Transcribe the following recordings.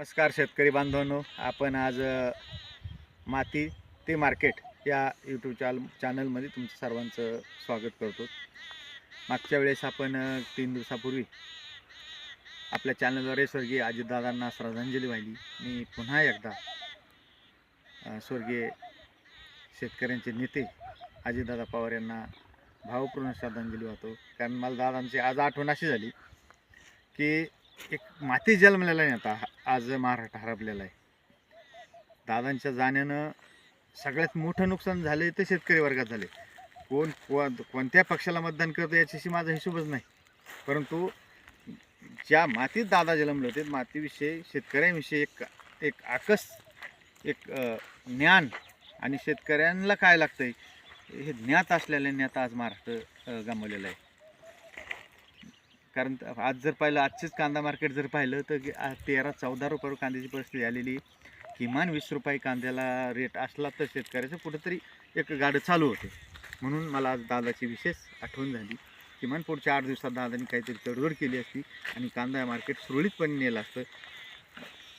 नमस्कार शेतकरी बांधवांनो, आपण आज माती ते मार्केट या यूट्यूब चॅनलमध्ये तुमचं सर्वांचं स्वागत करतो. मागच्या वेळेस आपण 3 दिवसापूर्वी आपल्या चॅनलद्वारे स्वर्गीय अजितदादांना श्रद्धांजली वाहिली. मी पुन्हा एकदा स्वर्गीय शेतकऱ्यांचे नेते अजितदादा पवार यांना भावपूर्ण श्रद्धांजली वाहतो. कारण मला दादांची आज आठवण अशी झाली की एक माती जन्मलेला नेता आज महाराष्ट्र हरपलेला आहे. दादांच्या जाण्यानं सगळ्यात मोठं नुकसान झाले ते शेतकरी वर्गात झाले. कोणत्या पक्षाला मतदान करतो याच्याशी माझा हिशोबच नाही, परंतु ज्या मातीत दादा जन्मले होते मातीविषयी शेतकऱ्यांविषयी एक आकस ज्ञान आणि शेतकऱ्यांना काय लागतंय हे ज्ञात असलेल्या नेता आज महाराष्ट्र गमावलेला आहे. कारण आज जर पाहिलं, आजचेच कांदा मार्केट जर पाहिलं तर 13-14 रुपये कांद्याची परिस्थिती आलेली. किमान 20 रुपये कांद्याला रेट असला तर शेतकऱ्याचं कुठंतरी एक गाडं चालू होते. म्हणून मला आज दादाची विशेष आठवण झाली. किमान पुढच्या 8 दिवसात दादांनी काहीतरी तडजोड केली असती आणि कांदा मार्केट सुरळीतपणे नेलं असतं,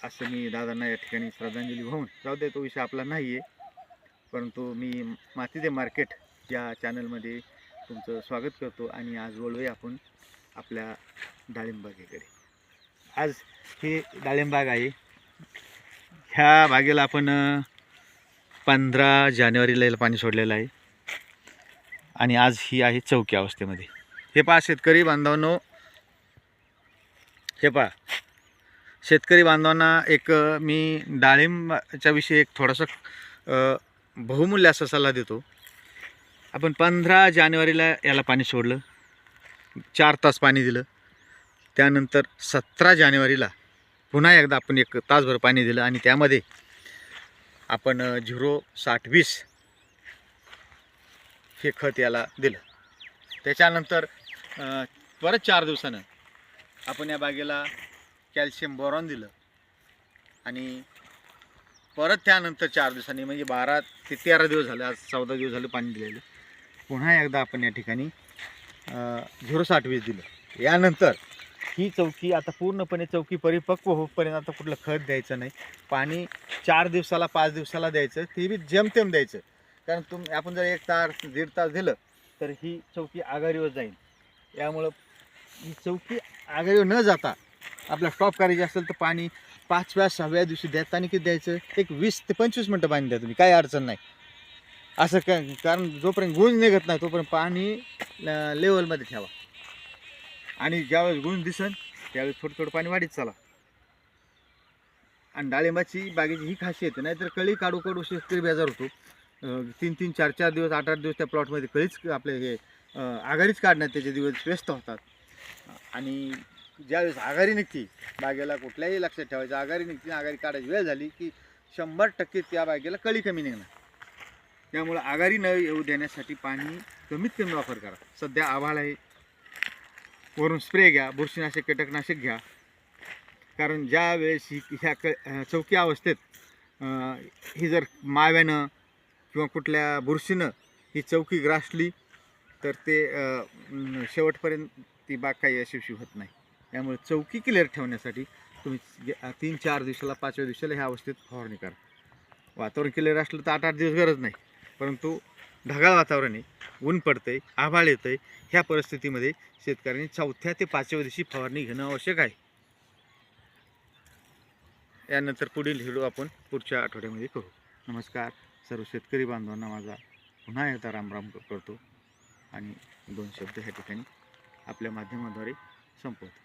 असं मी दादांना या ठिकाणी श्रद्धांजली वाहून जाऊ दे. तो विषय आपला नाही आहे, परंतु मी माती ते मार्केट या चॅनलमध्ये तुमचं स्वागत करतो. आणि आज वळूया आपण आपल्या डाळिंब बागेकडे. आज ही डाळिंब बाग आहे. ह्या बागेला आपण 15 जानेवारीला याला पाणी सोडलेलं आहे आणि आज ही आहे चौकी अवस्थेमध्ये. हे पहा शेतकरी बांधवांनो, हे पहा शेतकरी बांधवांना एक मी डाळिंबाच्या विषयी एक थोडासा बहुमूल्य असा सल्ला देतो. आपण 15 जानेवारीला याला पाणी सोडलं, 4 तास पाणी दिलं. त्यानंतर 17 जानेवारीला पुन्हा एकदा आपण 1 तासभर पाणी दिलं आणि त्यामध्ये आपण 0-60-20 हे खत याला दिलं. त्याच्यानंतर परत 4 दिवसानं आपण या बागेला कॅल्शियम बोरॉन दिलं आणि परत त्यानंतर 4 दिवसांनी म्हणजे 12 ते 13 दिवस झाले, आज 14 दिवस झाले पाणी दिलेलं. पुन्हा एकदा आपण या ठिकाणी 0-60-20 दिलं. यानंतर ही चौकी आता पूर्णपणे चौकी परिपक्व होईपर्यंत आता कुठलं खत द्यायचं नाही. पाणी 4 दिवसाला 5 दिवसाला द्यायचं, ते बी जेमतेम द्यायचं. कारण आपण जर 1 तास 1.5 तास दिलं तर ही चौकी आघाडीवर जाईल. यामुळं ही चौकी आघाडीवर न जाता आपल्या स्टॉप करायची असेल तर पाणी 5व्या-6व्या दिवशी देताना किती द्यायचं, एक 20 ते 25 मिनटं पाणी द्या तुम्ही, काही अडचण नाही. असं कारण जोपर्यंत गुंज निघत नाही तोपर्यंत पाणी लेवलमध्ये ठेवा आणि ज्यावेळेस गुंज दिसन त्यावेळेस थोडं थोडं पाणी वाढीत चाला. आणि डाळिंबाची बागेची ही खासियत आहे, नाहीतर कळी काढू काढू शेतकरी बेजार होतो. 3-3, 4-4 दिवस, 8-8 दिवस त्या प्लॉटमध्ये कळीच आपले हे आघाडीच काढण्यात त्याचे दिवस व्यस्त होतात. आणि ज्यावेळेस आघाडी निघते बागेला, कुठल्याही लक्षात ठेवायचं, आघाडी निघते, आघाडी काढायची वेळ झाली की 100% त्या बागेला कळी कमी निघणार. त्यामुळं आघाडी न येऊ देण्यासाठी पाणी कमीत कमी वापर करा. सध्या आभाळ आहे, वरून स्प्रे घ्या, बुरशीनाशक कीटकनाशक घ्या. कारण ज्या वेळेस ह्या चौकी अवस्थेत ही जर माव्यानं किंवा कुठल्या बुरशीनं ही चौकी ग्रासली तर ते शेवटपर्यंत ती बाग काही यशस्वी होत नाही. त्यामुळे चौकी क्लिअर ठेवण्यासाठी तुम्ही 3-4 दिवसाला 5व्या दिवसाला ह्या अवस्थेत फवारणी करा. वातावरण क्लिअर असलं तर 8-8 दिवस गरज नाही, परंतु ढगाळ वातावरण आहे, ऊन पडतंय, आभाळ येतंय, ह्या परिस्थितीमध्ये शेतकऱ्यांनी 4थ्या ते 5व्या दिवशी फवारणी घेणं आवश्यक आहे. यानंतर पुढील व्हिडिओ आपण पुढच्या आठवड्यामध्ये करू. नमस्कार सर्व शेतकरी बांधवांना माझा पुन्हा एकदा रामराम करतो आणि 2 शब्द ह्या ठिकाणी आपल्या माध्यमाद्वारे संपवतो.